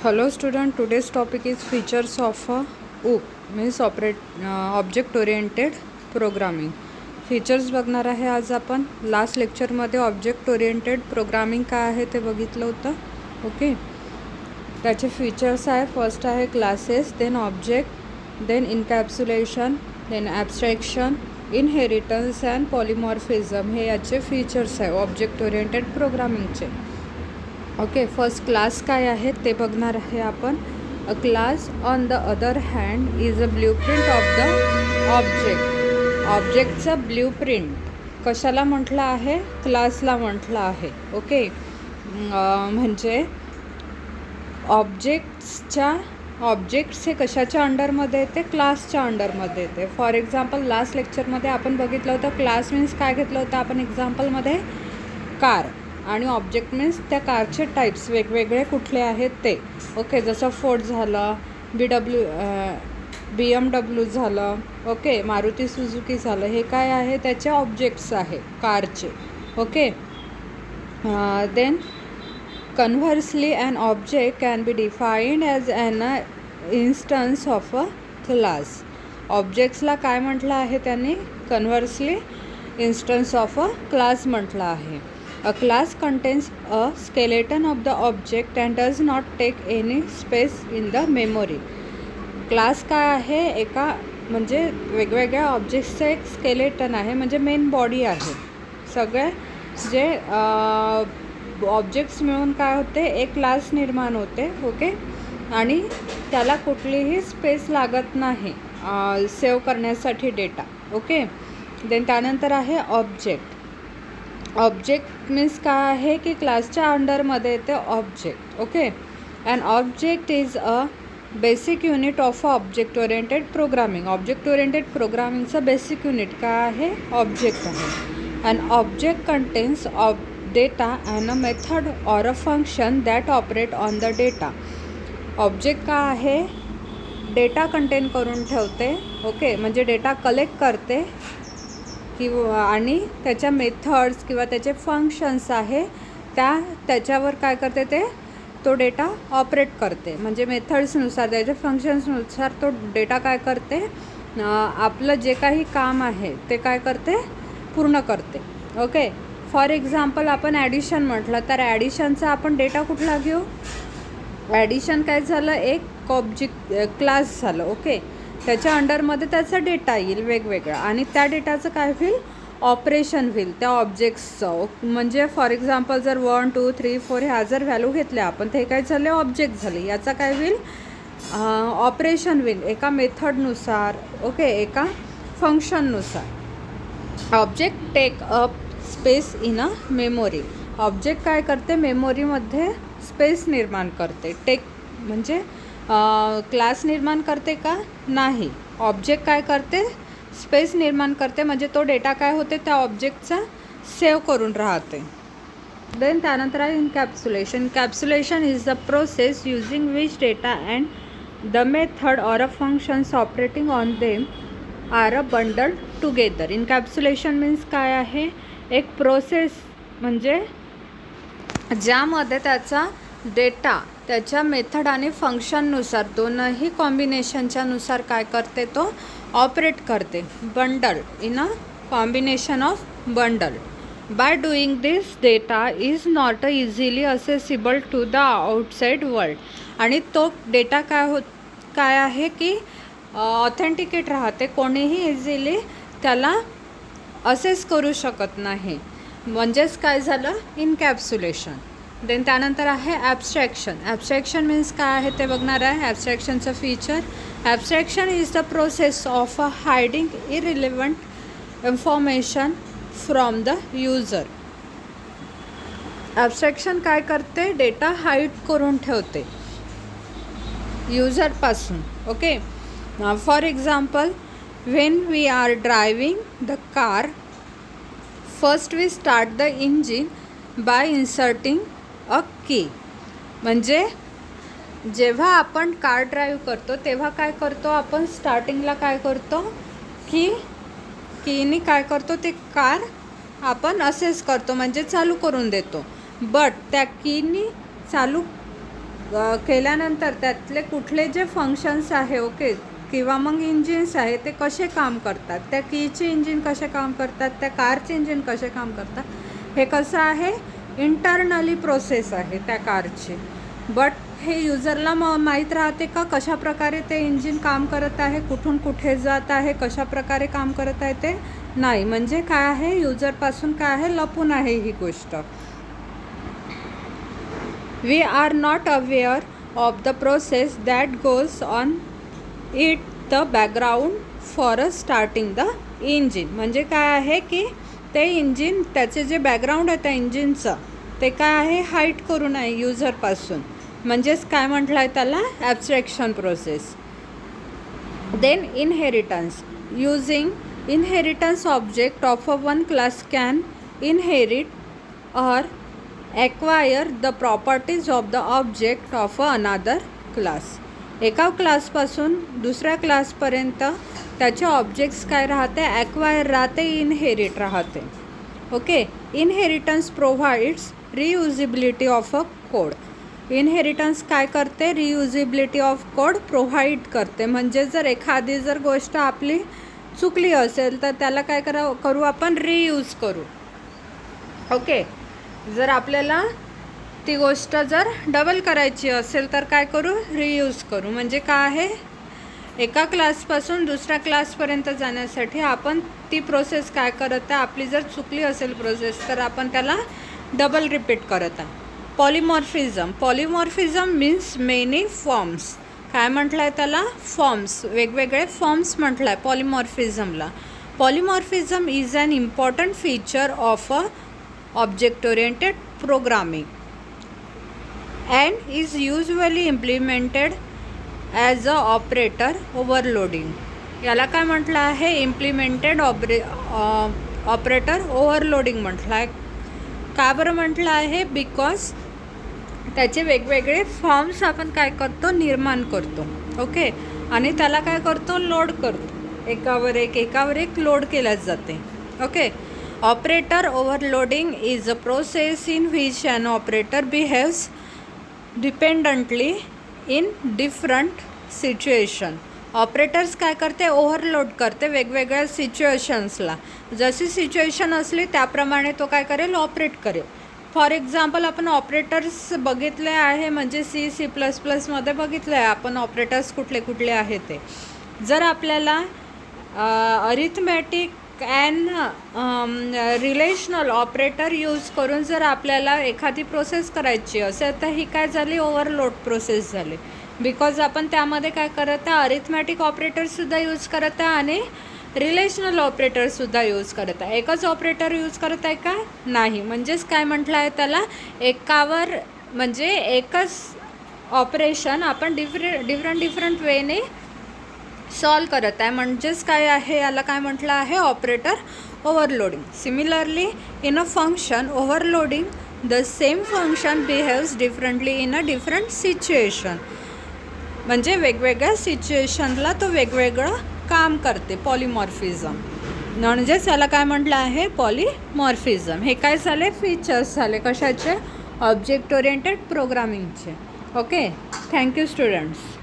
Hello student, today's topic is features of a OOP means object oriented programming. Features बघणार आहे आज आपण. Last लेक्चरमध्ये ऑब्जेक्ट ओरिएंटेड प्रोग्रामिंग काय आहे ते बघितलं होतं. ओके, त्याचे फीचर्स आहे. फर्स्ट आहे classes, then object, then encapsulation, then abstraction, inheritance and polymorphism. हे याचे फीचर्स आहे ऑब्जेक्ट ओरिएंटेड प्रोग्रामिंगचे. ओके, फर्स्ट क्लास काय आहे ते बघणार आहे आपण. A class on the other hand is a blueprint of the object. ऑब्जेक्टचं ब्ल्यूप्रिंट कशाला म्हटलं आहे? क्लासला म्हटलं आहे. ओके, म्हणजे ऑब्जेक्ट्स हे कशाच्या अंडरमध्ये येते? क्लासच्या अंडरमध्ये येते. फॉर एक्झाम्पल लास्ट लेक्चरमध्ये आपण बघितलं होतं क्लास मीन्स काय घेतलं होतं आपण एक्झाम्पलमध्ये? कार. आणि ऑब्जेक्ट मीन्स त्या कारचे टाईप्स वेगवेगळे कुठले आहेत ते. ओके, जसं फोर्ड झालं, BMW झालं, ओके, मारुती सुझुकी झालं, हे काय आहे? त्याचे ऑब्जेक्ट्स आहे कारचे. Okay, then conversely an object can be defined as an instance of a class. ऑब्जेक्ट्सला काय म्हटलं आहे त्यांनी? Conversely instance of a class म्हटलं आहे. A class contains a skeleton of the object and does not take any space in the memory. Class काय आहे? एका म्हणजे वेगवेगळ्या ऑब्जेक्ट्सचं एक स्केलेटन आहे, म्हणजे मेन बॉडी आहे. सगळे जे ऑब्जेक्ट्स मिळून काय होते? एक क्लास निर्माण होते. ओके, आणि त्याला कुठलीही स्पेस लागत नाही सेव्ह करण्यासाठी डेटा. ओके, देन त्यानंतर आहे ऑब्जेक्ट. ऑब्जेक्ट मीन्स काय आहे की क्लासच्या अंडरमध्ये येते object. Okay, and object is a basic unit of object oriented programming. Object oriented प्रोग्रामिंगचं बेसिक युनिट काय आहे? ऑब्जेक्ट आहे. And object contains of data and a method or a function that operate on the data. Object काय आहे? Data content करून ठेवते. Okay, म्हणजे data collect करते किंवा आणि त्याच्या मेथड्स किंवा त्याचे फंक्शन्स आहे त्याच्यावर काय करते? तो डेटा ऑपरेट करते. म्हणजे मेथड्सनुसार, त्याच्या फंक्शन्सनुसार तो डेटा काय करते? आपलं जे काही काम आहे ते काय करते? पूर्ण करते. ओके, फॉर एक्झाम्पल आपण ॲडिशन म्हटलं तर ॲडिशनचा आपण डेटा कुठला घेऊ? ॲडिशन काय झालं? एक ऑब्जेक्ट क्लास झालं. ओके, त्याच्या अंडरमध्ये त्याचा डेटा येईल वेगवेगळा, आणि त्या डेटाचं काय होईल? ऑपरेशन होईल त्या ऑब्जेक्ट्सचं. म्हणजे फॉर एक्झाम्पल जर 1 2 3 4 ह्या जर व्हॅल्यू घेतल्या आपण, ते काय झाले? ऑब्जेक्ट झाले. याचा काय होईल? ऑपरेशन होईल एका मेथडनुसार. ओके, एका फंक्शननुसार. Object take up space in a memory. Object काय करते? मेमोरीमध्ये स्पेस निर्माण करते. टेक म्हणजे क्लास निर्माण करते का? नाही. ऑब्जेक्ट काय करते? स्पेस निर्माण करते. म्हणजे तो डेटा काय होते? त्या ऑब्जेक्टचा सेव्ह करून राहते. देन त्यानंतर आहे encapsulation. Encapsulation is the process using which data and the method or a functions operating on them are a bundle together. Encapsulation means काय आहे? एक प्रोसेस म्हणजे ज्यामध्ये त्याचा डेटा त्याच्या मेथड आणि फंक्शननुसार दोनही कॉम्बिनेशनच्या नुसार काय करते? तो ऑपरेट करते. Bundle in a combination of bundle. By doing this data is not easily accessible to the outside world. आणि तो डेटा काय आहे की ऑथेंटिकेट राहते. कोणीही इझिली त्याला असेस करू शकत नाही. म्हणजेच काय झालं? इनकॅप्सुलेशन. देन त्यानंतर आहे ॲब्स्ट्रॅक्शन. ॲब्स्ट्रॅक्शन मीन्स काय आहे ते बघणार आहे. ॲब्स्ट्रॅक्शनचं feature. Abstraction is the process of hiding irrelevant information from the user. Abstraction काय करते? डेटा हाईड करून ठेवते युजरपासून. Okay, for example when we are driving the car, first we start the engine by inserting a key. म्हणजे जेव्हा आपण car drive करतो तेव्हा काय करतो आपण? स्टार्टिंगला काय करतो? कीनी काय करतो? ते कार आपण असेस करतो, म्हणजे चालू करून देतो. बट त्या कीनी चालू केल्यानंतर त्यातले कुठले जे फंक्शन्स आहे ओके किंवा मग इंजिन्स आहे ते कसे काम करतात, त्या कीचे इंजिन कसे काम करतात, त्या कारचे इंजिन कसे काम करतात, हे कसं आहे इंटरनली प्रोसेस आहे त्या कारची. बट हे युजरला माहीत राहते का कशा प्रकारे ते इंजिन काम करत आहे, कुठून कुठे जात आहे, कशा प्रकारे काम करत आहे ते नाही. म्हणजे काय आहे युजरपासून काय आहे लपून आहे ही गोष्ट. We are not aware of the process that goes on it the background for starting the engine. म्हणजे काय आहे की ते इंजिन त्याचे जे बॅकग्राऊंड आहे त्या इंजिनचं ते काय आहे हाईड करू नये युजरपासून. म्हणजेच काय म्हटलं आहे त्याला abstraction process. Then inheritance. Using inheritance object of a one class can inherit or acquire the properties of the object of a another class. एका क्लासपासून दुसऱ्या क्लासपर्यंत त्याचे ऑब्जेक्ट्स काय राहते ॲक्वायर राहते, इनहेरिट राहते. Okay. Inheritance provides reusability of a code. Inheritance काय करते रियुजिबिलिटी of code provide करते. म्हणजे जर एखादी जर गोष्ट आपली चुकली असेल तर त्याला काय करू आपण रियूज करू. ओके. जर आपल्याला ती गोष्ट जर डबल करायची असेल तर काय करू रियूज करू. म्हणजे काय आहे एका क्लासपासून दुसऱ्या क्लासपर्यंत जाण्यासाठी आपण ती प्रोसेस काय करत आहे आपली जर चुकली असेल प्रोसेस तर आपण त्याला डबल रिपीट करत आहे. Polymorphism. Polymorphism means many forms. काय म्हटलं आहे त्याला फॉर्म्स, वेगवेगळे फॉर्म्स म्हटलं आहे पॉलिमॉर्फिझमला. Polymorphism is an important feature of a object oriented programming and is usually implemented as a operator overloading. याला काय म्हटलं आहे इम्प्लिमेंटेड ऑपरेटर ओव्हरलोडिंग म्हटलं आहे. का बरं म्हटलं आहे बिकॉज त्याचे वेगवेगळे फॉर्म्स आपण काय करतो निर्माण करतो. ओके. आणि त्याला काय करतो लोड करतो, एकावर एक लोड केल्या जाते. Okay. Operator overloading is a process in which an operator behaves dependently in different situation. Operators काय करते ओव्हरलोड करते वेगवेगळ्या सिच्युएशन्सला. जशी सिच्युएशन असली त्याप्रमाणे तो काय करेल ऑपरेट करेल. फॉर एक्झाम्पल आपण ऑपरेटर्स बघितले आहे म्हणजे C++मध्ये बघितले आहे आपण ऑपरेटर्स कुठले कुठले आहे ते. जर आपल्याला arithmetic and relational operator use करून जर आपल्याला एखादी प्रोसेस करायची असेल तर ही काय झाली ओव्हरलोड प्रोसेस झाली. बिकॉज आपण त्यामध्ये काय करत आहे अरिथमॅटिक ऑपरेटरसुद्धा यूज करत आहे आणि रिलेशनल ऑपरेटरसुद्धा यूज करत आहे. एकच ऑपरेटर यूज करत आहे का नाही. म्हणजेच काय म्हटलं आहे त्याला एकावर म्हणजे एकच ऑपरेशन आपण डिफरंट वेने सॉल्व करत आहे. म्हणजेच काय आहे याला काय म्हटलं आहे operator overloading. Similarly in a function overloading the same function behaves differently in a different situation. म्हणजे वेगवेगळ्या सिच्युएशनला तो वेगवेगळं काम करते. पॉलिमॉर्फिझम म्हणजेच याला काय म्हटलं आहे पॉलिमॉर्फिझम. हे काय झाले फीचर्स झाले कशाचे ऑब्जेक्ट ओरिएंटेड प्रोग्रामिंगचे. ओके. Thank you students.